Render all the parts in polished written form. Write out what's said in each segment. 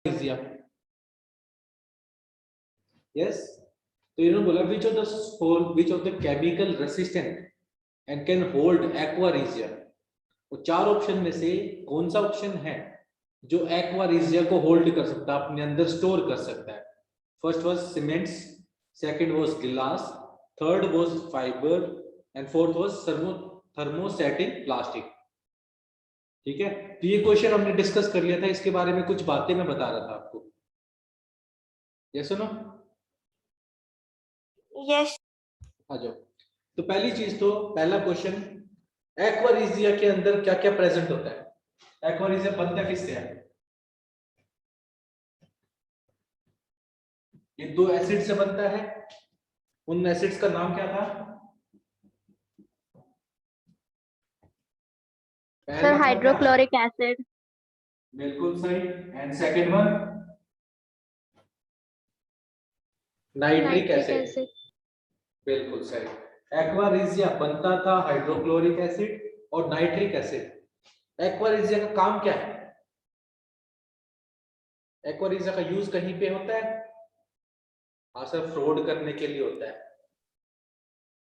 Aqua regia. Yes, तो इन्होंने बोला which of the chemical resistant and can hold aqua regia. वो चार ऑप्शन में से कौन सा ऑप्शन है जो एक्वारिजिया को होल्ड कर सकता है, अपने अंदर स्टोर कर सकता है? First was cements, second was glass, third was fibre and fourth was thermostatic plastic. ठीक है, तो ये क्वेश्चन हमने डिस्कस कर लिया था, इसके बारे में कुछ बातें मैं बता रहा था आपको। यस सुनो, यस। आ जाओ। तो पहली चीज, तो पहला क्वेश्चन, एक्वारिजिया के अंदर क्या क्या प्रेजेंट होता है? एक्वारिजिया बनता किससे है? ये दो एसिड से बनता है। उन एसिड्स का नाम क्या था? Sir hydrochloric acid. बिल्कुल सही। And second one nitric acid. बिल्कुल सही। एक्वारिजिया बनता था हाइड्रोक्लोरिक एसिड और नाइट्रिक एसिड। एक्वारिजिया का काम क्या है? एक्वारिजिया का यूज कहीं पे होता है? हाँ सर, फ्रॉड करने के लिए होता है।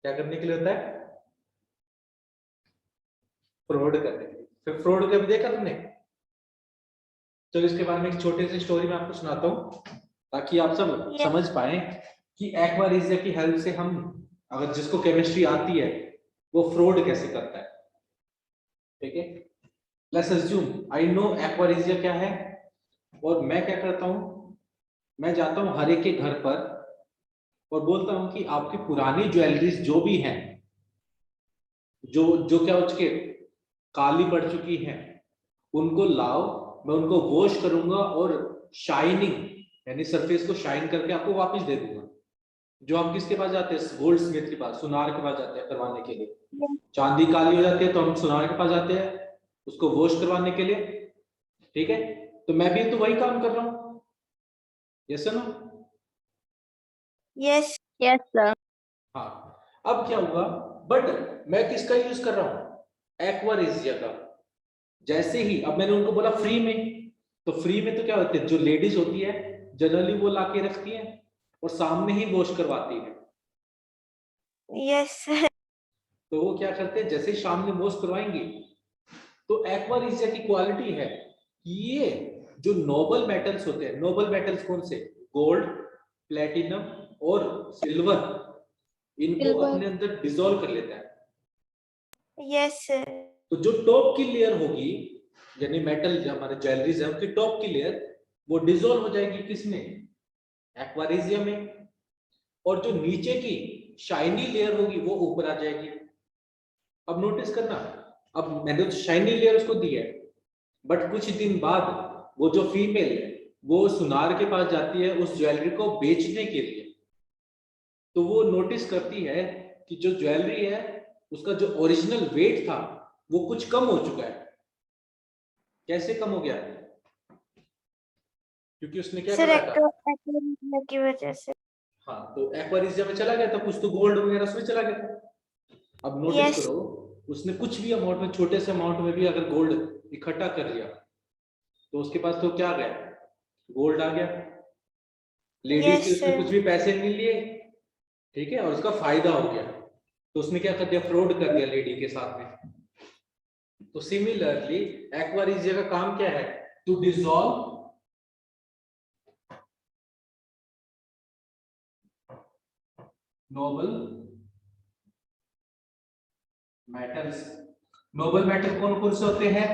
क्या करने के लिए होता है? फ्रॉड करने के लिए। फिर फ्रॉड कब देखा तुमने? चलो इसके बारे में एक छोटी सी स्टोरी मैं आपको सुनाता हूँ, ताकि आप सब समझ पाए कि एक्वारिजिया की हेल्प से हम, अगर जिसको केमिस्ट्री आती है, वो फ्रॉड कैसे करता है। ठीक है, let's assume I know aqua regia क्या है, और मैं क्या करता हूँ, मैं जाता हूँ हर एक के घर पर और बोलता हूँ कि आपकी पुरानी ज्वेलरीज जो भी हैं, जो जो क्या उसके काली पड़ चुकी हैं, उनको लाओ, मैं उनको वॉश करूंगा और शाइनिंग यानी सरफेस को शाइन करके आपको वापस दे दूंगा। जो हम किसके पास जाते हैं? गोल्ड स्मिथ के पास, सुनार के पास जाते हैं करवाने के लिए। चांदी काली हो जाती है तो हम सुनार के पास जाते हैं उसको वॉश करवाने के लिए। ठीक है, तो मैं भी तो वही काम कर रहा हूँ। Yes no? Yes yes sir. हाँ, अब क्या हुआ, बट मैं किसका यूज कर रहा हूँ? एक्वारिजिया का। जैसे ही अब मैंने उनको बोला फ्री में, तो फ्री में तो क्या होते हैं, जो लेडीज होती है जनरली वो लाके रखती है और सामने ही वॉश करवाती है। यस। तो वो क्या करते हैं, जैसे ही सामने वॉश करवाएंगे, तो एक्वारिजिया की क्वालिटी है कि ये जो नोबल मेटल्स होते हैं, नोबल मेटल्स कौन से? गोल्ड, प्लेटिनम और सिल्वर, इनको अपने अंदर डिसॉल्व कर लेता है। Yes sir. तो जो टॉप की लेयर होगी, यानी मेटल जो हमारे ज्वेलरीज है उनकी टॉप की लेयर, वो डिसॉल्व हो जाएगी किसमें? एक्वारिजिया में। और जो नीचे की शाइनी लेयर होगी वो ऊपर आ जाएगी। अब नोटिस करना, अब मैंने तो शाइनी लेयर उसको दी है, बट कुछ दिन बाद वो जो फीमेल है वो सुनार के पास जाती है उस ज्वेलरी को बेचने के लिए। तो वो नोटिस करती है कि जो ज्वेलरी है उसका जो ओरिजिनल वेट था वो कुछ कम हो चुका है। कैसे कम हो गया? क्योंकि उसने क्या सर करा था? एक्वारिजिया की वजह से। हाँ, तो एक्वारिजिया में चला गया था, कुछ तो गोल्ड वगैरह उसमें चला गया था। अब नोटिस यस। करो, उसने कुछ भी अमाउंट में, छोटे से अमाउंट में भी अगर गोल्ड इकट्ठा कर लिया तो उसके पास तो क्या आ गया? गोल्ड आ गया। लेडीज से यस उसने सर। कुछ भी पैसे नहीं लिए, ठीक है, और उसका फायदा हो गया। तो उसने क्या कर दिया? फ्रॉड कर दिया लेडी के साथ में। तो सिमिलरली एक्वारिजिया का काम क्या है? To dissolve noble metals. Noble metal कौन कौन से होते हैं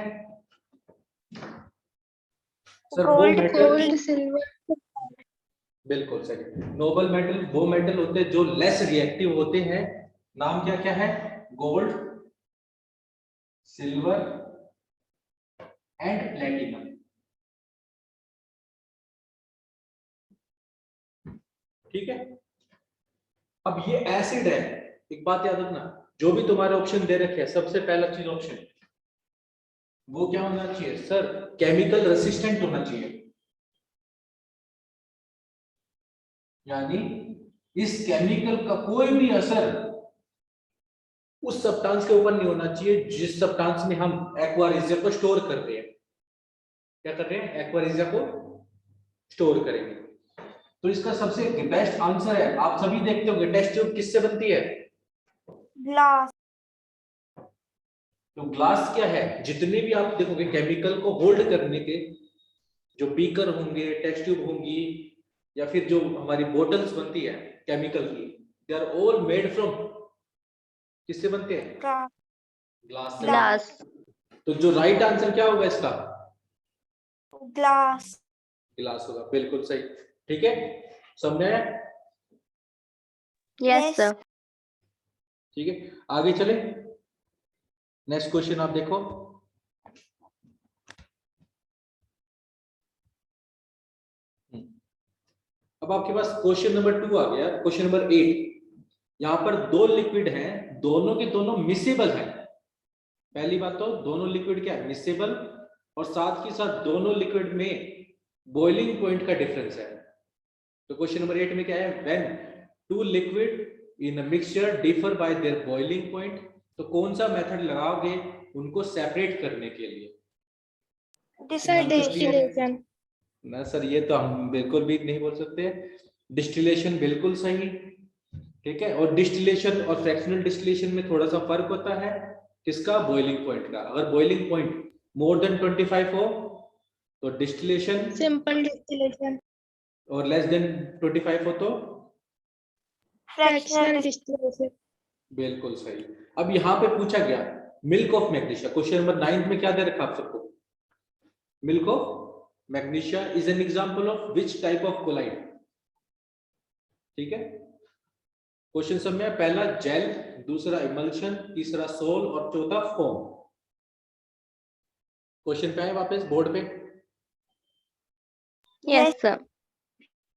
सर? वो गोल्ड मेटल, सिल्वर। बिल्कुल सही। नोबल मेटल वो मेटल होते हैं जो लेस रिएक्टिव होते हैं। नाम क्या क्या है? Gold, silver and platinum. ठीक है, अब ये एसिड है। एक बात याद रखना, जो भी तुम्हारे ऑप्शन दे रखे हैं, सबसे पहला चीज ऑप्शन वो क्या होना चाहिए सर? केमिकल रेसिस्टेंट होना चाहिए। यानी इस केमिकल का कोई भी असर उस सब्सटेंस के ऊपर नहीं होना चाहिए जिस सब्सटेंस में हम एक्वारिजिया को स्टोर कर रहे हैं। क्या कर रहे हैं? एक्वारिजिया को स्टोर करेंगे। तो इसका सबसे बेस्ट आंसर है, आप सभी देखते होंगे टेस्ट ट्यूब किससे बनती है? ग्लास। तो ग्लास क्या है, जितने भी आप देखोगे केमिकल को होल्ड करने के जो बीकर होंगे, टेस्ट ट्यूब होंगी, या फिर जो हमारी बोटल्स बनती है केमिकल की, they are all made from, किससे बनते हैं? ग्लास से। ग्लास। तो जो राइट आंसर क्या होगा इसका? ग्लास। ग्लास होगा, बिल्कुल सही। ठीक है, समझ आया? Yes sir. ठीक है, आगे चले। नेक्स्ट क्वेश्चन आप देखो। अब आपके पास क्वेश्चन नंबर 2 आ गया, क्वेश्चन नंबर 8। यहाँ पर दो लिक्विड हैं, दोनों के दोनों मिसेबल हैं। पहली बात तो दोनों लिक्विड क्या है? मिसेबल, और साथ ही साथ दोनों लिक्विड में बॉइलिंग पॉइंट का डिफरेंस है। तो क्वेश्चन नंबर 8 में क्या है? When two liquid in a mixture differ by their boiling point, तो कौन सा मेथड लगाओगे उनको सेपरेट करने के लिए? डिस्टिलेशन। ना सर, ये तो हम बिल्कुल भी नहीं बोल सकते। डिस्टिलेशन बिल्कुल सही, ठीक है। और डिस्टिलेशन और फ्रैक्शनल डिस्टिलेशन में थोड़ा सा फर्क होता है, किसका? बॉइलिंग पॉइंट का। अगर बॉइलिंग पॉइंट मोर देन 25 हो तो डिस्टिलेशन, सिंपल डिस्टिलेशन। और लेस देन 25 हो तो फ्रैक्शनल डिस्टिलेशन। बिल्कुल सही। अब यहाँ पे पूछा गया milk of magnesia, question number 9 में क्या दे रखा आप सबको? Milk of magnesia is an example of which type of colloid? ठीक है, क्वेश्चन सब में पहला जेल, दूसरा इमल्शन, तीसरा सोल और चौथा फोम। क्वेश्चन पे आए वापस बोर्ड पे, यस सर।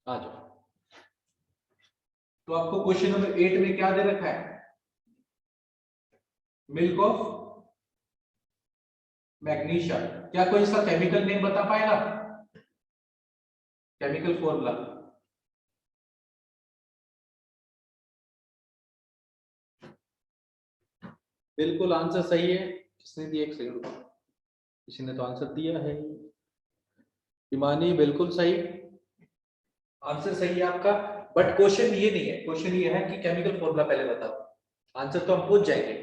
आ जाओ। तो आपको क्वेश्चन नंबर 8 में क्या दे रखा है? Milk of magnesia. क्या कोई इसका केमिकल नेम बता पाएगा? Chemical formula? बिल्कुल आंसर सही है। किसने दिया? एक सेकंड, किसी ने तो आंसर दिया है। इमानी, बिल्कुल सही आंसर, सही है आपका। बट क्वेश्चन ये नहीं है, क्वेश्चन ये है कि केमिकल फॉर्मूला पहले बताओ। आंसर तो हम पूछ जाएंगे,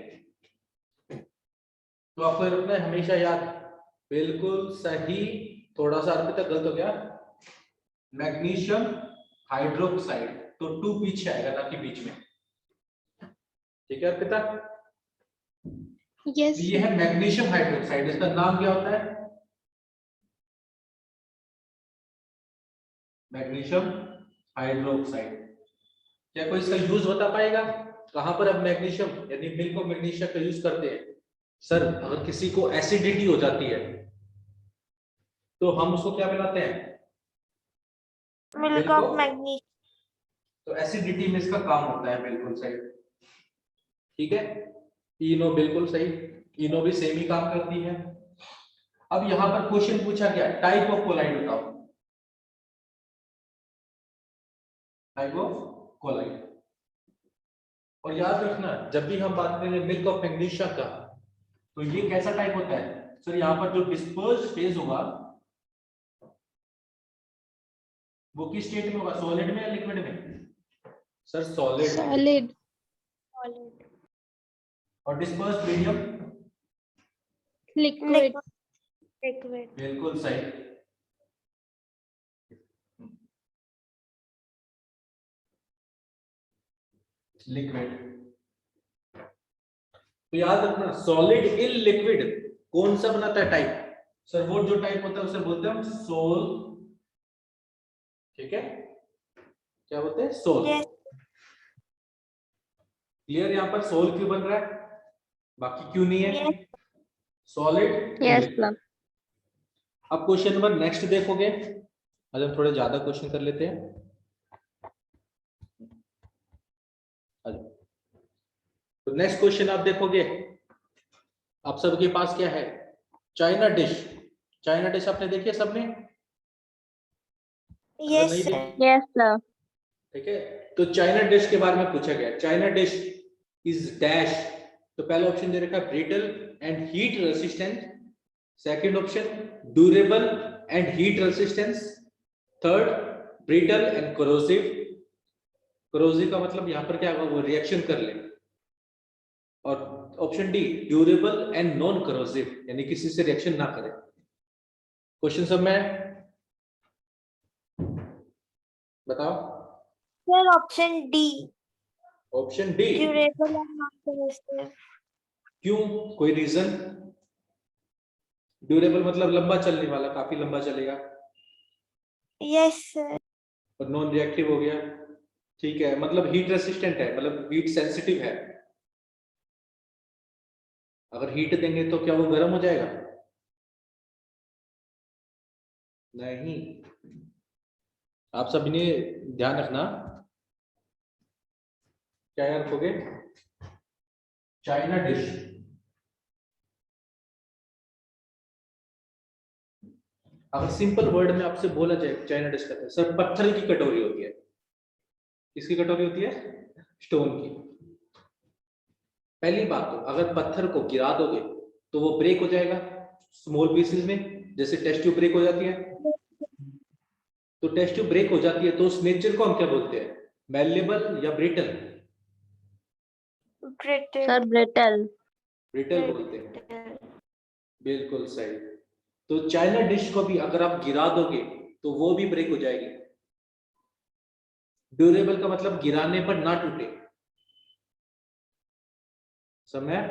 तो आपको रखना है हमेशा याद। बिल्कुल सही। थोड़ा सा अर्पिता गलत हो गया, मैग्नीशियम हाइड्रोक्साइड, तो 2 पीछे आएगा ना कि बीच में। ठीक है अर्पिता? यस। ये है मैग्नीशियम हाइड्रोक्साइड, इसका नाम क्या होता है? Magnesium hydroxide. क्या कोई इसका यूज बता पाएगा? कहां पर अब मैग्नीशियम यानी मिल्क ऑफ मैग्नीशिया का यूज करते हैं? सर, अगर किसी को एसिडिटी हो जाती है तो हम उसको क्या पिलाते हैं? Milk of magnesium. तो एसिडिटी में इसका काम होता है, बिल्कुल सही। ठीक है, इनो, बिल्कुल सही, इनो भी सेम ही काम करती है। अब यहां पर क्वेश्चन पूछा गया टाइप ऑफ कोलाइड बताओ। Type of colloid. और याद रखना, जब भी हम बात करेंगे मिल्क ऑफ मैग्नीशिया का, तो ये कैसा टाइप होता है? सर, यहाँ पर जो डिस्पर्स फेज होगा वो किस स्टेट में होगा? सॉलिड में या लिक्विड में? Sir solid. सॉलिड। और डिस्पर्स मीडियम? लिक्विड। लिक्विड। बिल्कुल सही। लिक्विड। तो याद रखना, सॉलिड इन लिक्विड कौन सा बनाता है टाइप? सर, वो जो टाइप होता है उसे बोलते हैं हम सोल। ठीक है, क्या बोलते हैं? सोल। क्लियर? यहाँ पर सोल क्यों बन रहा है, बाकी क्यों नहीं है? सॉलिड। Yes sir. अब क्वेश्चन नंबर नेक्स्ट देखोगे, आज हम थोड़े ज्यादा क्वेश्चन कर लेते हैं। तो नेक्स्ट क्वेश्चन आप देखोगे, आप सबके पास क्या है? China dish. चाइना डिश आपने देखी है सबने? Yes sir. Yes sir. ठीक है, तो चाइना डिश के बारे में पूछा गया। China dish is dash. तो पहला ऑप्शन दे रखा है brittle and heat resistant, second option durable and heat resistance, third, brittle and corrosive. Corrosive का मतलब यहाँ पर क्या होगा, वो रिएक्शन कर ले। और option D, durable and non corrosive, यानी किसी से रिएक्शन ना करे। क्वेश्चन सब में बताओ। Sir option D, option D, durable and non corrosive. क्यों, कोई रीजन? ड्यूरेबल मतलब लंबा चलने वाला, काफी लंबा चलेगा। Yes sir. और नॉन रिएक्टिव हो गया, ठीक है, मतलब हीट रेसिस्टेंट है, मतलब हीट सेंसिटिव है। अगर हीट देंगे तो क्या वो गर्म हो जाएगा? नहीं। आप सब ने ध्यान रखना, क्या याद रखोगे? China dish. अगर सिंपल वर्ड में आपसे बोला जाए चाइना डिश कहते हैं, सर पत्थर की कटोरी होती है। किसकी कटोरी होती है? स्टोन की। पहली बात तो अगर पत्थर को गिरा दोगे तो वो ब्रेक हो जाएगा स्मॉल पीसेस में, जैसे टेस्ट ट्यूब ब्रेक हो जाती है। तो टेस्ट ट्यूब ब्रेक हो जाती है तो उस नेचर को हम क्या बोलते हैं, मैलेबल या brittle? Brittle. Sir brittle. Brittle बोलते हैं, बिल्कुल सही। तो चाइना डिश को भी अगर आप गिरा दोगे तो वो भी ब्रेक हो जाएगी। ड्यूरेबल का मतलब गिराने पर ना टूटे, समय,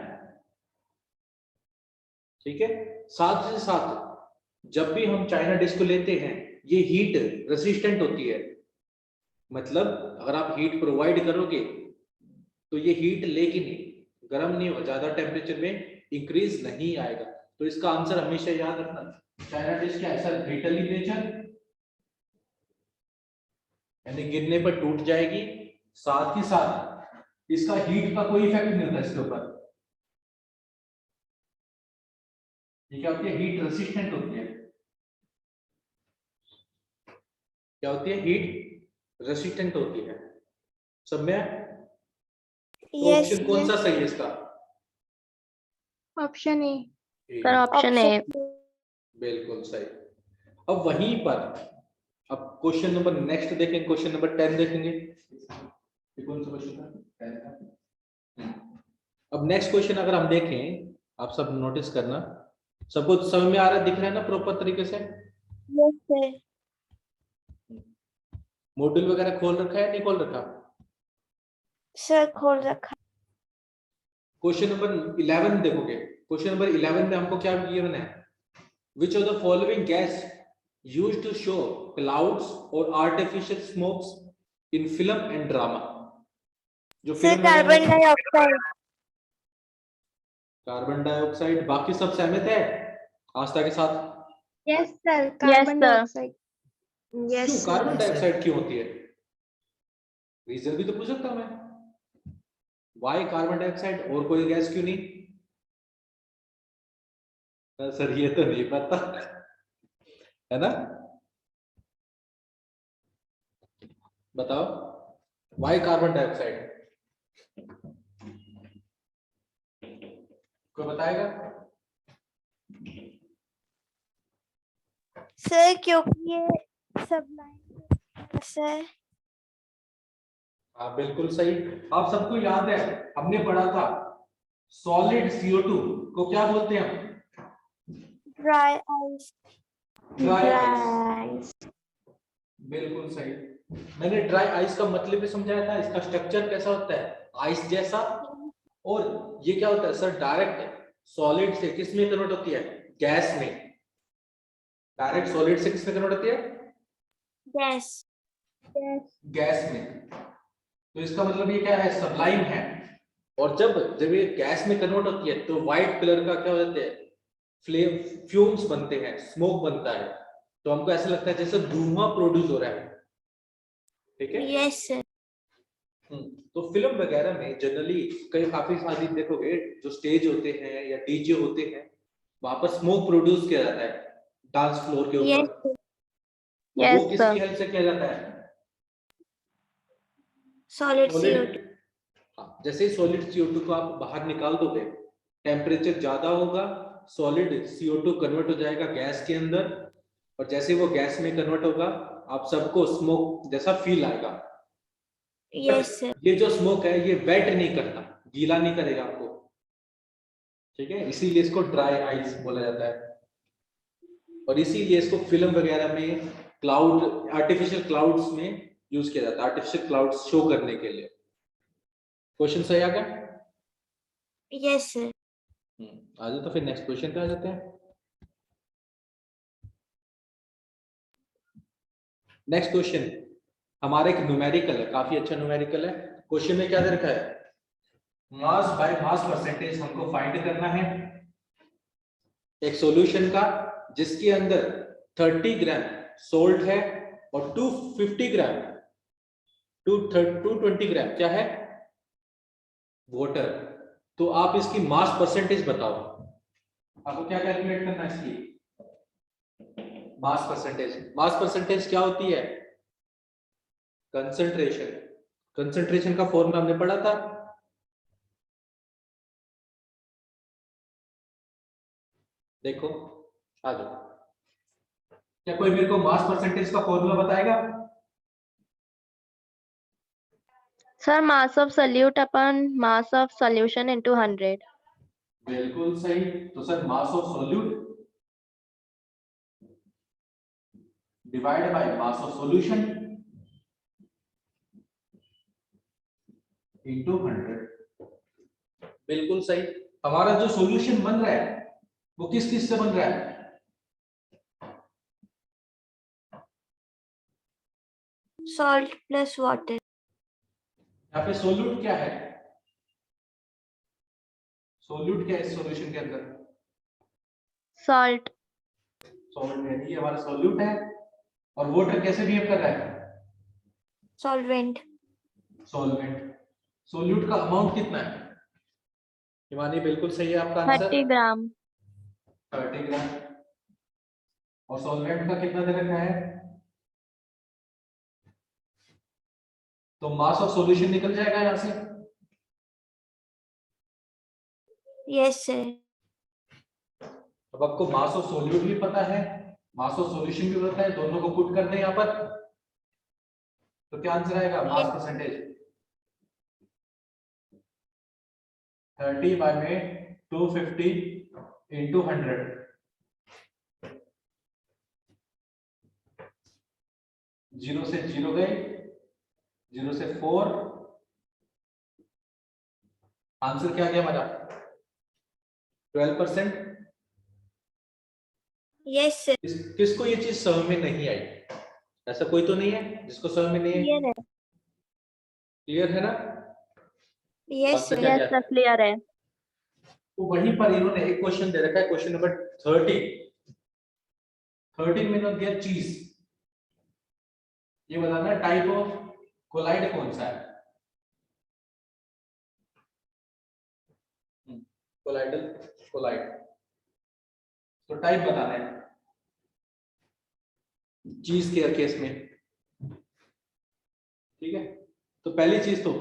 ठीक है। साथ ही साथ जब भी हम चाइना डिश को लेते हैं ये हीट रेसिस्टेंट होती है, मतलब अगर आप हीट प्रोवाइड करोगे तो ये हीट लेगी नहीं, गर्म नहीं होगा, ज्यादा टेम्परेचर में इंक्रीज नहीं आएगा। तो इसका आंसर हमेशा याद रखना, चाइना डिश क्या है सर, ब्रिटल इन नेचर, यानी गिरने पर टूट जाएगी। साथ ही साथ इसका हीट का कोई इफेक्ट नहीं होता इसके ऊपर। ये क्या होती है, हीट रेसिस्टेंट होती है। क्या होती है, हीट रेसिस्टेंट होती है। सब में? तो यस ऑप्शन कौन सा सही है इसका? Option A. Sir option A. बिल्कुल सही। अब वहीं पर अब क्वेश्चन नंबर नेक्स्ट देखेंगे, क्वेश्चन नंबर 10 देखेंगे। ये कौन सा क्वेश्चन था? 10 था। अब नेक्स्ट क्वेश्चन अगर हम देखें, आप सब नोटिस करना, सबको समझ में आ रहा है, दिख रहा है ना प्रॉपर तरीके से? Yes sir. मॉड्यूल वगैरह खोल रखा है, नहीं खोल रखा? सर खोल रखा। क्वेश्चन नंबर 11 देखोगे, क्वेश्चन नंबर 11 में हमको क्या गिवन है, which of the following gas used to show clouds or artificial smokes in film and drama? जो sir film carbon dioxide. Carbon dioxide. बाकी सब सहमत है आस्था के साथ? Yes sir carbon dioxide. क्यों कार्बन डाइऑक्साइड क्यों होती है? रीजन भी तो पूछ सकता हूं मैं, वाई कार्बन डाइऑक्साइड, और कोई गैस क्यों नहीं? सर ये तो नहीं पता है ना, बताओ वाई कार्बन डाइऑक्साइड, कोई बताएगा? सर क्योंकि ये सब्लाइम सर। हाँ बिल्कुल सही। आप सबको याद है हमने पढ़ा था सॉलिड CO2 को क्या बोलते हैं हम? Dry ice. Dry ice. बिल्कुल सही। मैंने ड्राई आइस का मतलब भी समझाया था, इसका स्ट्रक्चर कैसा होता है, आइस जैसा। और ये क्या होता है सर, डायरेक्ट सॉलिड से किस में कन्वर्ट होती है, गैस में। डायरेक्ट सॉलिड से किस में कन्वर्ट होती है, गैस। गैस में। तो इसका मतलब ये क्या है, सब्लाइम है। और जब ये गैस में कन्वर्ट होती है तो व्हाइट कलर का क्या हो जाता है, फ्लेम, फ्यूम्स बनते हैं, स्मोक बनता है। तो हमको ऐसा लगता है जैसे धुआं प्रोड्यूस हो रहा है, ठीक है। Yes sir. तो फिल्म वगैरह में जनरली कई काफी सारी देखोगे जो स्टेज होते हैं या डीजे होते हैं, वहां पर स्मोक प्रोड्यूस किया जाता है डांस फ्लोर के ऊपर। यस वो किसकी हेल्प से किया जाता है, सॉलिड सॉलिड। CO2। जैसे ही सॉलिड CO2 को आप बाहर निकाल दोगे, टेम्परेचर ज्यादा होगा, सॉलिड CO2 कन्वर्ट हो जाएगा गैस के अंदर, और जैसे वो गैस में कन्वर्ट होगा आप सबको स्मोक जैसा फील आएगा। Yes, sir. ये जो स्मोक है ये वेट नहीं करता, गीला नहीं करेगा आपको, ठीक है, इसीलिए इसको ड्राई आइस बोला जाता है। और इसीलिए इसको फिल्म वगैरह में क्लाउड, आर्टिफिशियल क्लाउड्स में यूज किया जाता है, आर्टिफिशियल क्लाउड्स शो करने के लिए। क्वेश्चन सही आ गया? Yes, sir. आ जाओ तो फिर नेक्स्ट क्वेश्चन पे आ जाते हैं। नेक्स्ट क्वेश्चन हमारा एक न्यूमेरिकल है, काफी अच्छा न्यूमेरिकल है। क्वेश्चन में क्या दे रखा है, मास बाय मास परसेंटेज हमको फाइंड करना है एक सॉल्यूशन का जिसके अंदर 30 ग्राम सोल्ट है और 250 ग्राम 220 ग्राम क्या है, वाटर। तो आप इसकी मास परसेंटेज बताओ, आपको क्या कैलकुलेट करना है इसकी मास परसेंटेज। मास परसेंटेज क्या होती है, कंसंट्रेशन। कंसंट्रेशन का फॉर्मूला हमने पढ़ा था, देखो आ जाओ। क्या कोई मेरे को मास परसेंटेज का फॉर्मूला बताएगा? Sir, mass of solute upon mass of solution into 100. बिल्कुल सही। तो sir mass of solute divide by mass of solution into 100। बिल्कुल सही। हमारा जो सॉल्यूशन बन रहा है वो किस किस से बन रहा है, Salt plus water. यहाँ पे सोल्यूट क्या है, सोल्यूट क्या है इस सॉल्यूशन के अंदर, Salt. सॉल्ट है, ये हमारा सोल्यूट है। और वाटर कैसे बिहेव कर रहा है, Solvent. सॉल्वेंट। सोल्यूट का अमाउंट कितना है, हिमानी बिल्कुल सही है आपका आंसर, 30 gram. 30 ग्राम। और सॉल्वेंट का कितना दे रखा है, तो मास ऑफ सॉल्यूशन निकल जाएगा यहां से। Yes, sir. अब आपको मास ऑफ सॉल्यूट भी पता है, मास ऑफ सॉल्यूशन भी पता है, दोनों को पुट कर दें यहां पर, तो क्या आंसर आएगा, मास परसेंटेज 30 बाय में 250 इंटू 100। जीरो से जीरो गए, जीरो से 4, आंसर क्या आ गया हमारा 12%। Yes, sir. किसको ये चीज समझ में नहीं आई, ऐसा कोई तो नहीं है जिसको समझ में नहीं Clear है, है. क्लियर है ना? Yes, आपसे sir. क्या Yes, क्या sir, clear है. तो वहीं पर इन्होंने एक क्वेश्चन दे रखा है, क्वेश्चन नंबर 13 में इन्होंने दिया चीज, ये बताना टाइप ऑफ कोलाइड कौन सा है, कोलाइडल कोलाइड, तो टाइप बताना है चीज के केस में, ठीक है। तो पहली चीज तो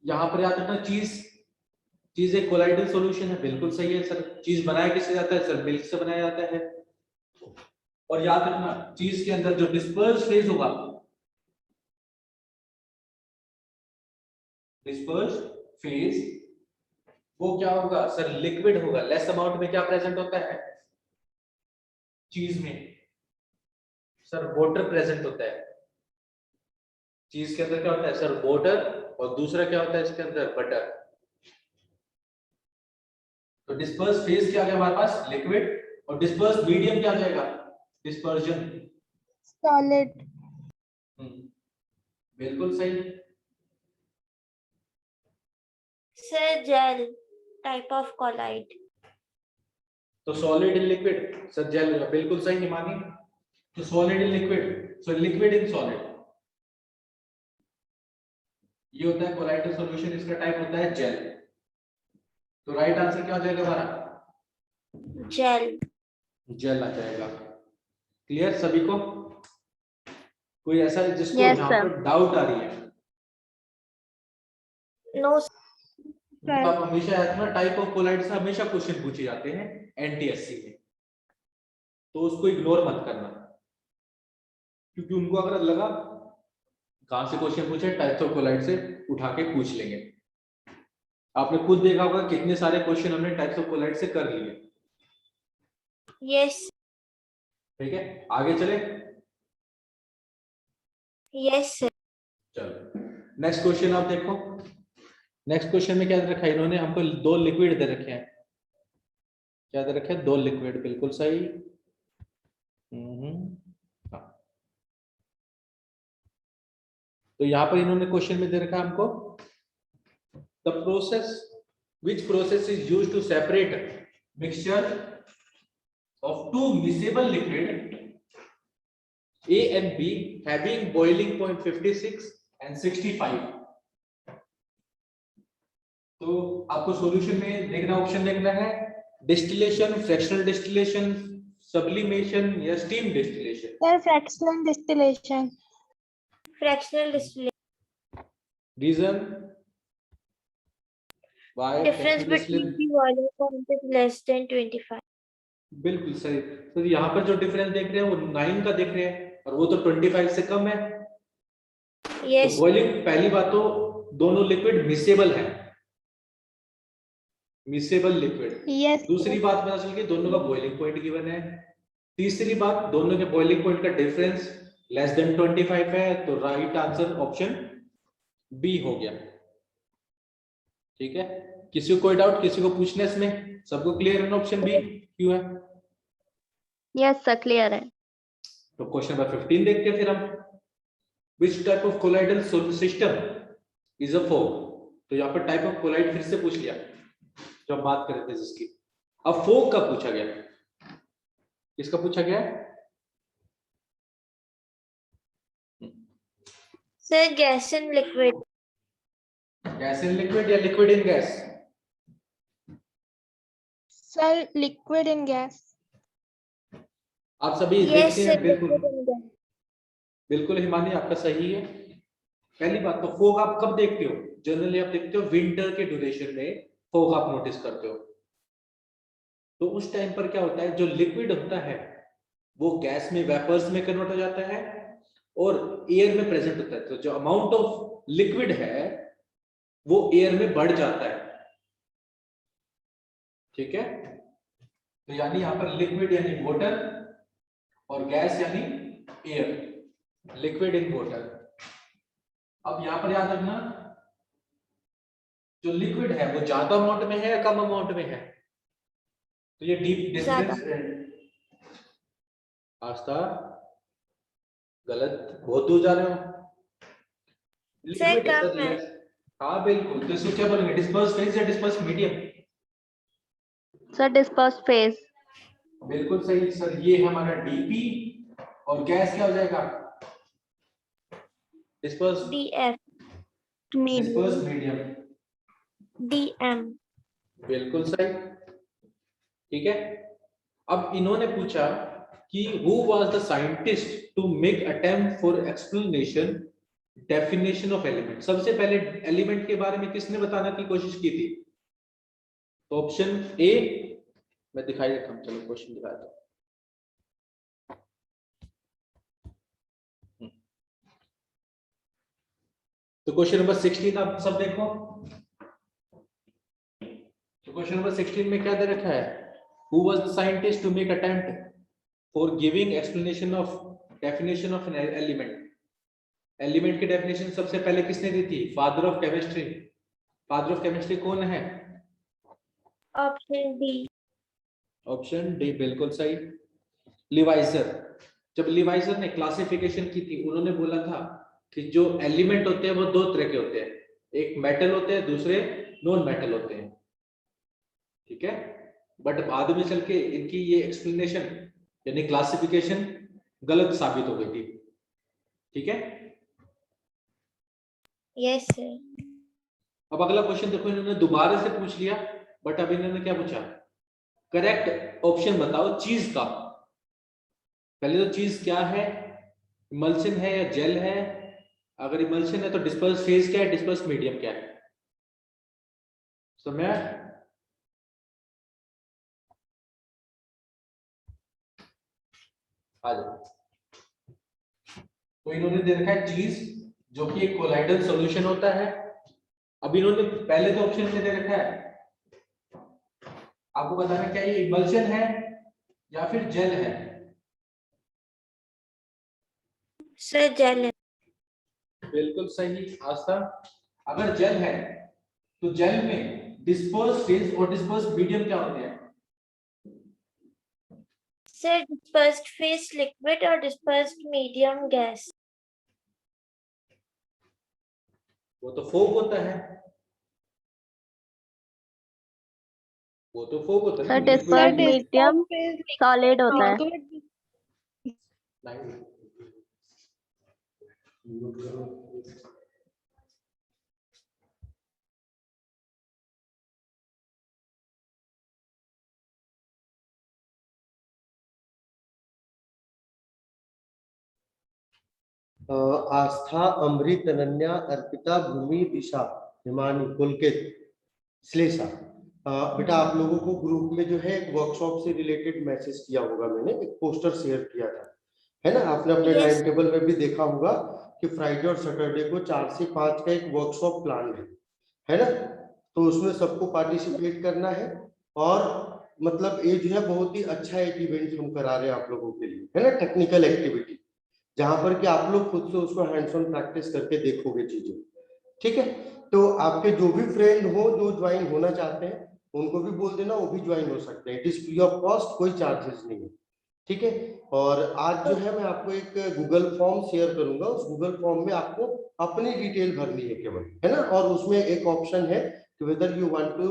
यहां पर याद रखना, चीज एक कोलाइडल सॉल्यूशन है, बिल्कुल सही है सर। चीज बनाया किससे जाता है सर, मिल्क से बनाया जाता है। और याद रखना चीज के अंदर जो डिस्पर्स फेज होगा, डिस्पर्स फेज वो क्या होगा सर, लिक्विड होगा। लेस अमाउंट में क्या प्रेजेंट होता है चीज में सर, वाटर प्रेजेंट होता है। चीज के अंदर क्या होता है सर, वाटर, और दूसरा क्या होता है इसके अंदर, बटर। तो डिस्पर्स फेज क्या आ गया हमारे पास, लिक्विड, और डिस्पर्स मीडियम क्या आ जाएगा, डिस्पर्जन, Solid. बिल्कुल सही। Sir, gel. Type of colloid. तो solid in liquid sir, gel होगा, बिल्कुल सही हिमानी। तो solid in liquid, so liquid in solid, ये होता है कोलाइडल सॉल्यूशन, इसका टाइप होता है जेल। तो राइट आंसर क्या हो जाएगा हमारा, Gel. जेल आ जाएगा। क्लियर सभी को? कोई ऐसा है जिसको Yes, यहाँ sir. पर डाउट आ रही है? No, तो आप हमेशा याद रखना टाइप ऑफ कोलाइड से हमेशा क्वेश्चन पूछे जाते हैं एनटीएससी में, तो उसको इग्नोर मत करना। क्योंकि उनको अगर लगा कहां से क्वेश्चन पूछे, टाइप्स ऑफ कोलाइड से उठा के पूछ लेंगे। आपने खुद देखा होगा कितने सारे क्वेश्चन हमने टाइप्स ऑफ कोलाइड से कर लिए। Yes. ठीक है, आगे चले। Yes, sir. चलो नेक्स्ट क्वेश्चन आप देखो। नेक्स्ट क्वेश्चन में क्या दे रखा है इन्होंने हमको, दो लिक्विड दे रखे हैं। क्या दे रखे हैं? दो लिक्विड, बिल्कुल सही। हाँ। तो यहाँ पर इन्होंने क्वेश्चन में दे रखा है हमको, the process which process is used to separate mixture of two miscible liquid A and B having boiling point 56 and 65। तो आपको सॉल्यूशन में देखना, ऑप्शन देखना है, डिस्टिलेशन, फ्रैक्शनल डिस्टिलेशन, सब्लिमेशन या steam distillation. Sir, fractional distillation. Fractional distillation. Reason why? Difference between the boiling point is less than 25. बिल्कुल सही। तो यहाँ पर जो डिफरेंस देख रहे हैं वो 9 का देख रहे हैं और वो तो 25 से कम है। Yes. तो बॉइलिंग, पहली बात तो दोनों लिक्विड मिसेबल है, मिसेबल लिक्विड। Yes. दूसरी बात पता चल गई, दोनों का बॉइलिंग पॉइंट गिवन है। तीसरी बात, दोनों के बॉइलिंग पॉइंट का डिफरेंस लेस देन 25 है। तो राइट आंसर ऑप्शन बी हो गया। ठीक है, किसी को कोई डाउट, किसी को पूछना इसमें? सबको क्लियर है? ऑप्शन बी क्यों है? Yes, sir, clear है। तो क्वेश्चन नंबर 15 देखते हैं फिर हम। Which type of colloidal system is a fog? तो यहाँ पर टाइप ऑफ कोलाइड फिर से पूछ लिया जो हम बात कर रहे थे जिसकी। अब फोग का पूछा गया, किसका पूछा गया? Sir, gas and liquid. Gas in liquid या liquid in gas? Sir, liquid and gas. आप सभी Yes, देखते sir. हैं? बिल्कुल Liquid and gas. बिल्कुल हिमानी, आपका सही है। पहली बात तो फोग आप कब देखते हो? जनरली आप देखते हो विंटर के ड्यूरेशन में फोग आप नोटिस करते हो। तो उस टाइम पर क्या होता है, जो लिक्विड होता है वो गैस में, वेपर्स में कन्वर्ट हो जाता है और एयर में प्रेजेंट होता है। तो जो अमाउंट ऑफ लिक्विड है वो एयर में बढ़ जाता है। ठीक है, तो यानी यहाँ पर लिक्विड यानी वाटर और गैस यानी एयर, लिक्विड इन वाटर। अब यहां पर याद रखना, जो लिक्विड है वो ज्यादा अमाउंट में है या कम अमाउंट में है? तो ये डीप डिफरेंस। आस्था गलत, बहुत दूर जा रहे हो। सर, कम है। हाँ बिल्कुल, तो इसको क्या बोलेंगे, डिस्पर्स फेज या disperse medium? Sir, dispersed phase। बिल्कुल सही सर, ये है हमारा डीपी और गैस क्या हो जाएगा? Disperse DF. Disperse medium. DM. बिल्कुल सही। ठीक है, अब इन्होंने पूछा कि who was the scientist to make attempt for explanation definition of element। सबसे पहले एलिमेंट के बारे में किसने बताने की कोशिश की थी? तो ऑप्शन ए मैं दिखाई देता हूं, चलो क्वेश्चन दिखा दो। तो क्वेश्चन नंबर 16 आप सब देखो। तो क्वेश्चन नंबर 16 में क्या दे रखा है? Who was the scientist to make attempt for giving explanation of definition of an element। Element की डेफिनेशन सबसे पहले किसने दी थी? Father of chemistry. Father of chemistry कौन है? Option D. ऑप्शन डी बिल्कुल सही, लिवाइजर। जब लिवाइजर ने क्लासिफिकेशन की थी, उन्होंने बोला था कि जो एलिमेंट होते हैं वो दो तरह के होते हैं, एक मेटल होते हैं, दूसरे नॉन मेटल होते हैं। ठीक है, बट बाद में चल के इनकी ये एक्सप्लेनेशन यानी क्लासिफिकेशन गलत साबित हो गई थी। ठीक है, Yes, sir. अब अगला क्वेश्चन देखो, इन्होंने दोबारा से पूछ लिया, बट अब इन्होंने क्या पूछा? करेक्ट ऑप्शन बताओ चीज का। पहले तो चीज क्या है, इमल्शन है या जेल है? अगर इमल्शन है तो डिस्पर्स फेज क्या है, डिस्पर्स मीडियम क्या है? समय आ जाओ। तो इन्होंने दे रखा है चीज जो कि एक कोलाइडल सॉल्यूशन होता है। अब इन्होंने पहले तो ऑप्शन में दे रखा है, आपको बताना क्या ये इमल्शन है या फिर जेल है। सर जेल है। बिल्कुल सही आस्था। अगर जेल है तो जेल में डिस्पर्स फेज और डिस्पर्स मीडियम क्या होते हैं? सर डिस्पर्स्ड फेस लिक्विड और डिस्पर्स्ड मीडियम गैस। वो तो फोक होता है, वो तो फोक होता सर है ना, डिस्पर्स liquid- मीडियम सॉलिड होता है। आस्था, अमृत, अनन्या, अर्पिता, भूमि, दिशा, हिमानी, पुलकित, श्लेषा। बेटा आप लोगों को ग्रुप में जो है एक वर्कशॉप से रिलेटेड मैसेज किया होगा, मैंने एक पोस्टर शेयर किया था, है ना? आपने अपने Yes. टाइम टेबल में भी देखा होगा कि फ्राइडे और सैटरडे को 4 से 5 का एक वर्कशॉप प्लान है ना? तो उसमें सबको पार्टिसिपेट करना है और मतलब ये जो है बहुत ही अच्छा एक इवेंट हम करा रहे हैं आप लोगों के लिए, है ना? टेक्निकल एक्टिविटी जहां पर कि आप लोग खुद से उसको हैंड्स ऑन प्रैक्टिस करके देखोगे चीजें, ठीक है? तो आपके जो भी फ्रेंड हो जो ज्वाइन होना चाहते हैं उनको भी बोल देना, वो भी ज्वाइन हो सकते हैं। It is free of cost, कोई चार्जेस नहीं है, ठीक है? और आज जो है मैं आपको एक गूगल फॉर्म शेयर करूंगा, उस गूगल फॉर्म में आपको अपनी डिटेल भरनी है केवल, है ना? और उसमें एक ऑप्शन है कि whether you want to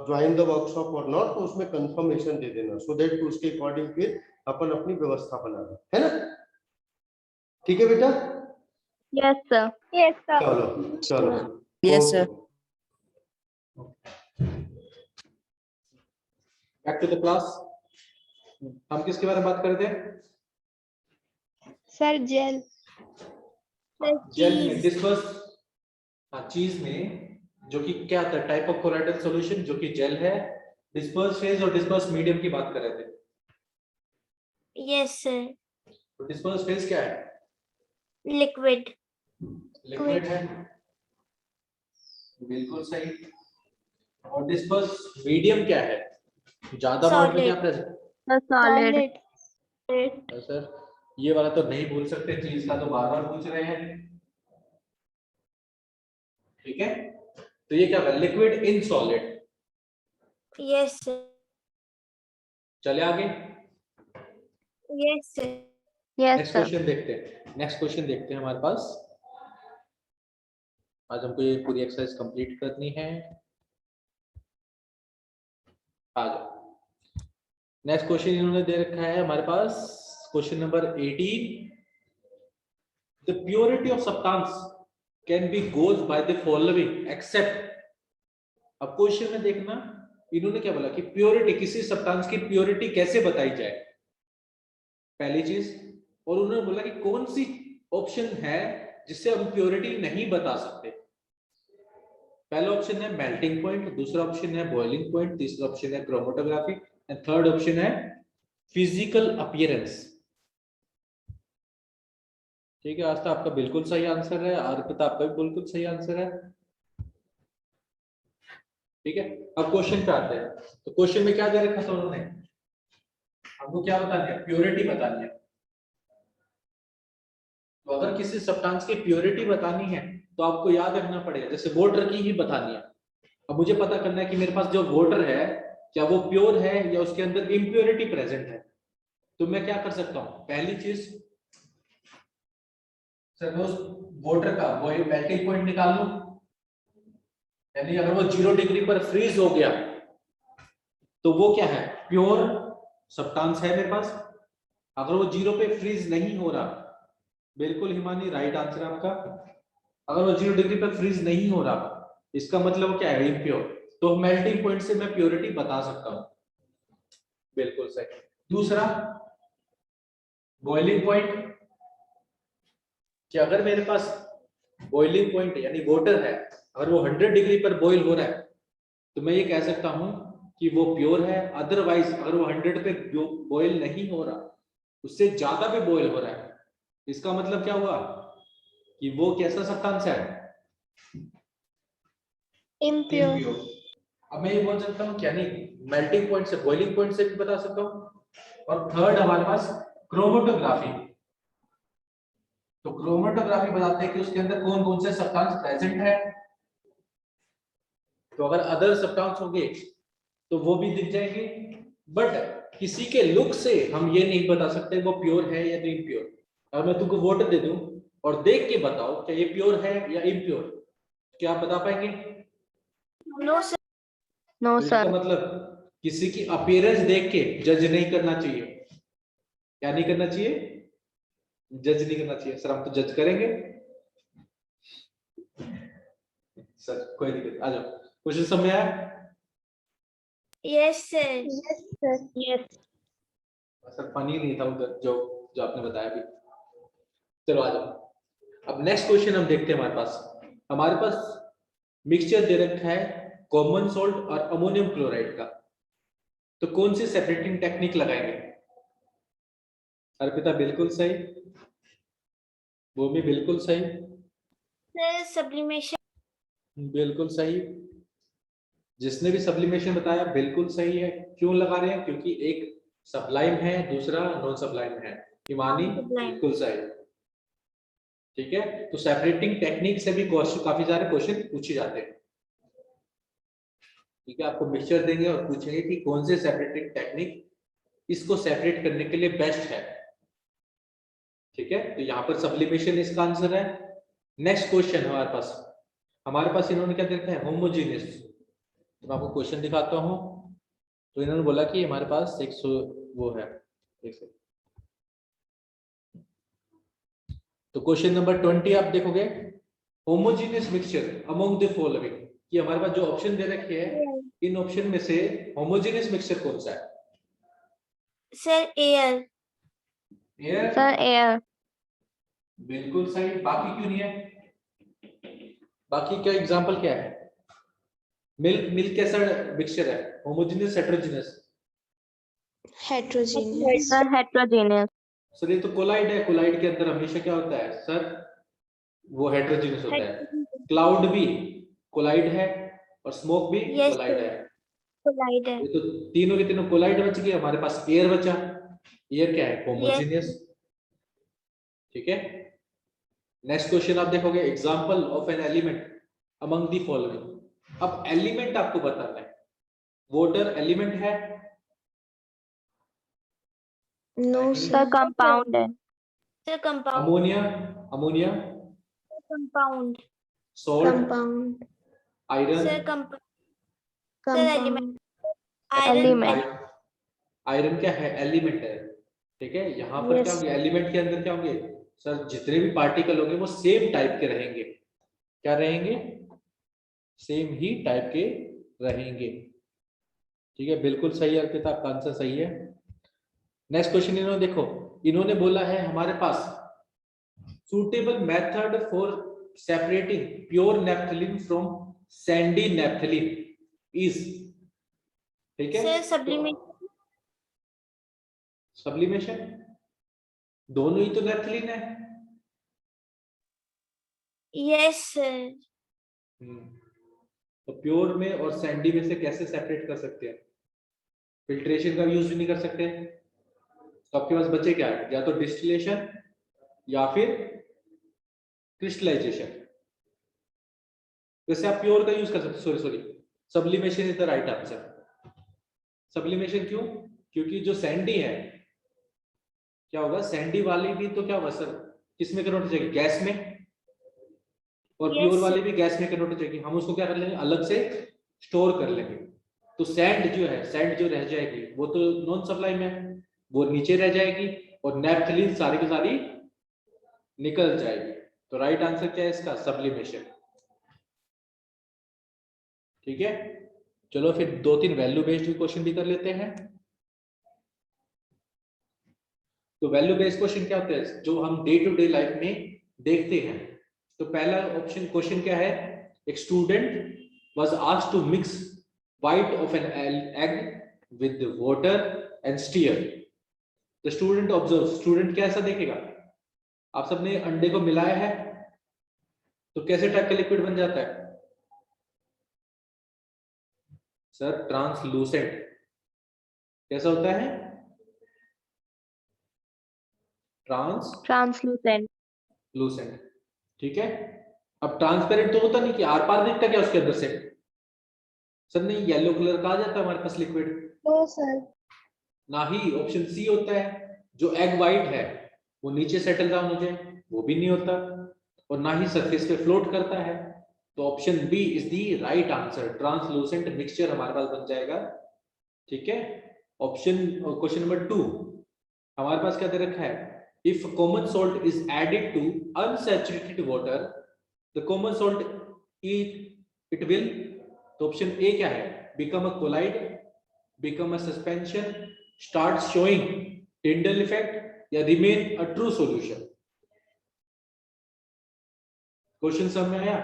join the workshop और नॉट, तो उसमें कंफर्मेशन दे देना सो दैट उसके अकॉर्डिंग फिर अपन अपनी व्यवस्था बनाना, है ना? ठीक है बेटा? Yes sir. Yes, sir. चलो चलो, Yes, sir. Back to the class. हम किसके बारे में बात कर रहे थे? Sir, gel. जेल में डिस्पर्स, हाँ चीज में जो कि क्या था, टाइप ऑफ कोलाइडल सॉल्यूशन जो कि जेल है। डिस्पर्स फेज और डिस्पर्स मीडियम की बात कर रहे थे। Yes sir. तो डिस्पर्स फेज क्या है? लिक्विड। लिक्विड है, बिल्कुल सही। और डिस्पर्स मीडियम क्या है? ज्यादा अमाउंट में क्या प्रेजेंट? सॉलिड। सर ये वाला तो नहीं भूल सकते, चीज का तो बार बार पूछ रहे हैं, ठीक है? तो ये क्या है? Liquid in solid. Yes sir. चले आगे, yes sir. Yes next sir. Question देखते हैं। नेक्स्ट क्वेश्चन देखते हैं हमारे पास। आज हमको ये पूरी एक्सरसाइज कंप्लीट करनी है। आ जाओ, नेक्स्ट क्वेश्चन इन्होंने दे रखा है हमारे पास, question number 18। The purity of substance can be goes by the following except. अब क्वेश्चन में देखना इन्होंने क्या बोला कि प्योरिटी, किसी सब्सटेंस की प्योरिटी कैसे बताई जाए, पहली चीज। और उन्होंने बोला कि कौन सी ऑप्शन है जिससे हम प्योरिटी नहीं बता सकते। पहला ऑप्शन है मेल्टिंग पॉइंट, दूसरा ऑप्शन है बॉइलिंग पॉइंट, तीसरा ऑप्शन है क्रोमेटोग्राफी एंड थर्ड ऑप्शन है फिजिकल अपीयरेंस। ठीक है, आज तो आपका बिल्कुल सही आंसर है, अर्पिता आपका भी बिल्कुल सही आंसर है। ठीक है, अब क्वेश्चन पे आते हैं। तो क्वेश्चन में क्या दे रखा था उन्होंने? हमको क्या बताना है? प्योरिटी बतानी है। तो अगर किसी सब्सटेंस की प्योरिटी बतानी है तो आपको याद रखना पड़ेगा, जैसे वाटर की ही बतानी है। अब मुझे पता करना है कि मेरे पास जो वाटर है क्या वो प्योर है या उसके अंदर इम्प्योरिटी प्रेजेंट है। तो मैं क्या कर सकता हूँ? पहली चीज, सपोज वाटर का वो मेल्टिंग पॉइंट निकाल लो, यानी अगर वो 0 डिग्री पर फ्रीज हो गया तो वो क्या है? प्योर सब्सटेंस है मेरे पास। अगर वो 0 पे फ्रीज नहीं हो रहा, बिल्कुल हिमानी राइट आंसर आपका, अगर वो 0 डिग्री पर फ्रीज नहीं हो रहा इसका मतलब क्या है? इम्प्योर। तो मेल्टिंग पॉइंट से मैं प्योरिटी बता सकता हूं, बिल्कुल सही। दूसरा बॉइलिंग पॉइंट, कि अगर मेरे पास बॉइलिंग पॉइंट यानी वाटर है, अगर वो 100 डिग्री पर बॉईल हो रहा है तो मैं ये कह सकता हूं कि वो प्योर है। अदरवाइज अगर वो 100 पे बॉईल नहीं हो रहा, उससे ज्यादा भी बॉईल हो रहा है, इसका मतलब क्या हुआ कि वो कैसा सब्सटेंस है? Impure. Impure. अब मैं ये बोल सकता हूँ क्या नहीं, मेल्टिंग पॉइंट से, बॉइलिंग पॉइंट से भी बता सकता हूँ। और थर्ड हमारे पास क्रोमेटोग्राफी। तो क्रोमेटोग्राफी बताते हैं कि उसके अंदर कौन कौन से सब्सटेंस प्रेजेंट है। तो अगर अदर सब्सटेंस होंगे तो वो भी दिख जाएंगे, बट किसी के लुक से हम ये नहीं बता सकते वो प्योर है या नहीं प्योर। अगर मैं तुमको वाटर दे दूं और देख के बताओ क्या ये प्योर है या इम्प्योर, क्या आप बता पाएंगे? No, sir. No, तो इसका sir. मतलब किसी की अपीयरेंस देख के जज नहीं करना चाहिए। क्या नहीं करना चाहिए? जज नहीं करना चाहिए। सर हम तो जज करेंगे। सर कोई दिक्कत, आ जाओ। क्वेश्चन समझ में आया? Yes, sir. Yes, sir. Yes. Sir funny नहीं था उधर जो जो आपने बताया अभी। चलो आ जाओ। अब नेक्स्ट क्वेश्चन हम देखते हैं। हमारे पास मिक्सचर दे रखा है कॉमन सॉल्ट और अमोनियम क्लोराइड का। तो कौन सी सेपरेटिंग टेक्निक लगाएंगे? अर्पिता बिल्कुल सही, भूमि बिल्कुल सही, Sir, sublimation. बिल्कुल सही। जिसने भी सब्लिमेशन बताया बिल्कुल सही है। क्यों लगा रहे हैं? क्योंकि एक सब्लाइम है, दूसरा नॉन सब्लाइम है। हिमानी Sublime. बिल्कुल सही। ठीक है, तो सेपरेटिंग टेक्निक से भी काफी सारे क्वेश्चन पूछे जाते हैं। ठीक है, आपको मिक्सचर देंगे और पूछेंगे कि कौन से सेपरेटिंग टेक्निक इसको सेपरेट करने के लिए बेस्ट है। ठीक है, तो यहाँ पर सब्लिमेशन इसका आंसर है। नेक्स्ट क्वेश्चन हमारे पास इन्होंने क्या देखा है? होमोजीनियस। तो मैं आपको क्वेश्चन दिखाता हूँ। तो इन्होंने बोला कि हमारे पास एक वो है, एक सेकंड। तो क्वेश्चन नंबर 20 आप देखोगे, homogeneous mixture among the following. कि हमारे पास जो ऑप्शन दे रखे हैं, इन ऑप्शन में से होमोजीनियस मिक्सचर कौन सा है? Sir, air. Air Sir, air. बिल्कुल सही। बाकी क्यों नहीं है? बाकी क्या एग्जांपल क्या है? मिल्क कैसा मिक्सचर है? Homogeneous heterogeneous? Heterogeneous. Sir, heterogeneous. Sir ये तो कोलाइड है। कोलाइड के अंदर हमेशा क्या होता है सर? वो हेटेरोजीनियस होता है। क्लाउड भी कोलाइड है और स्मोक भी Yes, कोलाइड sir. है। Collide. ये तो तीनों के तीनों कोलाइड बच गए। हमारे पास एयर बचा। एयर क्या है? होमोजीनियस। ठीक है, नेक्स्ट क्वेश्चन आप देखोगे, example of an element among the following. अब एलिमेंट आपको बताना है। वाटर एलिमेंट है? No, नहीं। Sir, sir. compound है. Sir, compound. Ammonia? Ammonia? Compound. Salt? Compound. Iron? Sir, compound. Sir, Compound. element. Iron. Element. Iron क्या है? एलिमेंट है। ठीक है, यहाँ पर Yes. क्या होंगे? एलिमेंट के अंदर क्या होंगे सर? जितने भी पार्टिकल होंगे वो सेम टाइप के रहेंगे। क्या रहेंगे? सेम ही टाइप के रहेंगे। ठीक है, बिल्कुल सही अर्पिता, आपका आंसर सही है। नेक्स्ट क्वेश्चन इन्होंने देखो, इन्होंने बोला है हमारे पास suitable method for separating pure naphthalene from sandy naphthalene is. ठीक है, Sir, sublimation. सब्लिमेशन। दोनों ही तो नेफ्थलीन है। Yes, sir. तो प्योर में और सैंडी में से कैसे सेपरेट कर सकते हैं? फिल्ट्रेशन का यूज भी नहीं कर सकते। तो आपके पास बचे क्या है? या तो डिस्टिलेशन या फिर क्रिस्टलाइजेशन। वैसे आप प्योर का यूज कर सकते, sorry sublimation is the right answer. Sublimation क्यों? क्योंकि जो सैंडी है, क्या होगा? सैंडी वाली भी तो क्या होगा सर? किसमें कन्वर्ट हो जाएगी? गैस में। और Yes, प्योर sir. वाली भी गैस में कन्वर्ट हो जाएगी। हम उसको क्या कर लेंगे? अलग से स्टोर कर लेंगे। तो सैंड जो रह जाएगी वो तो नॉन सब्लाइम है, वो नीचे रह जाएगी और नेफ्थलीन सारी की सारी निकल जाएगी। तो राइट आंसर क्या है इसका? सब्लिमेशन। ठीक है, चलो फिर 2-3 वैल्यू बेस्ड क्वेश्चन भी कर लेते हैं। तो वैल्यू बेस्ड क्वेश्चन क्या होते हैं? जो हम डे टू डे लाइफ में देखते हैं। तो पहला ऑप्शन क्वेश्चन क्या है? एक student was asked to mix white of an egg with the water and stir. The student observes. Student कैसा देखेगा? आप सबने अंडे को मिलाया है तो कैसे टाइप का लिक्विड बन जाता है सर? ट्रांसलूसेंट। कैसा होता है? Translucent. ट्रांसलूसेंट। ठीक है। अब ट्रांसपेरेंट तो होता नहीं कि आर पार दिखता क्या उसके अंदर से? सर नहीं, येलो कलर का आ जाता है हमारे पास लिक्विड। No, sir. ना ही ऑप्शन सी होता है, जो एग वाइट है वो नीचे सेटल डाउन हो जाए, वो भी नहीं होता, और ना ही सरफेस पे फ्लोट करता है। तो option B is the right answer, translucent mixture हमारे पास बन जाएगा। ठीक है। ऑप्शन क्वेश्चन नंबर 2 हमारे पास क्या दे रखा है? If common salt is added to unsaturated water the common salt it will, तो ऑप्शन ए क्या है? Become a colloid, become a suspension, start showing Tyndall effect, या remain a true solution. Question समझ में आया?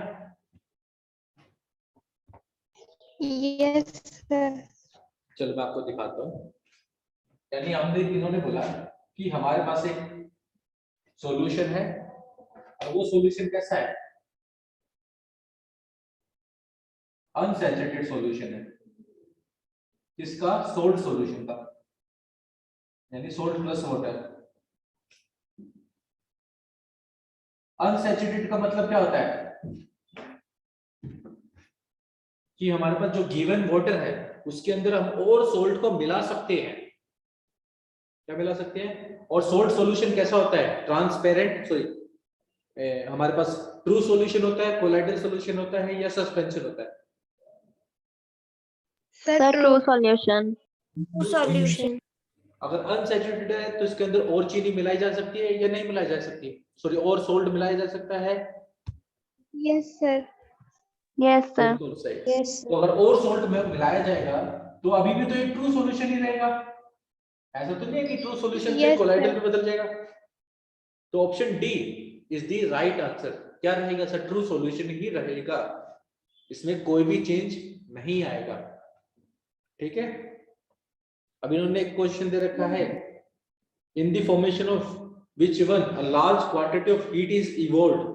Yes, sir. चलो मैं आपको दिखाता हूं। यानी हमने इन्होंने बोला कि हमारे पास एक सॉल्यूशन है और वो सॉल्यूशन कैसा है? अनसैचुरेटेड सॉल्यूशन है। किसका? सोल्ट सॉल्यूशन का, यानी सोल्ट प्लस वाटर। अनसैचुरेटेड का मतलब क्या होता है? कि हमारे पास जो गिवन वाटर है उसके अंदर हम और सोल्ट को मिला सकते हैं। क्या मिला सकते हैं? और सोल्ट सॉल्यूशन कैसा होता है? ट्रांसपेरेंट, सॉरी हमारे पास ट्रू सॉल्यूशन होता है, कोलाइडल सॉल्यूशन होता है, या सस्पेंशन होता है? Sir, true solution. Solution. अगर अनसैचुरेटेड है तो इसके अंदर और चीनी मिलाई जा सकती है या नहीं मिलाई जा सकती? सॉरी, और सोल्ट मिलाया जा सकता है? Yes, sir. Yes, sir. बिल्कुल सही। Yes. तो अगर और सोल्ट में मिलाया जाएगा तो अभी भी तो एक ट्रू सॉल्यूशन ही रहेगा। ऐसा तो नहीं है कि ट्रू सॉल्यूशन से Yes, कोलाइडल sir. में बदल जाएगा। तो option D is the right answer. क्या रहेगा सर? ट्रू सॉल्यूशन ही रहेगा, इसमें कोई भी चेंज नहीं आएगा। ठीक है। अब इन्होंने एक क्वेश्चन दे रखा है, in the formation of which one a large quantity of heat is evolved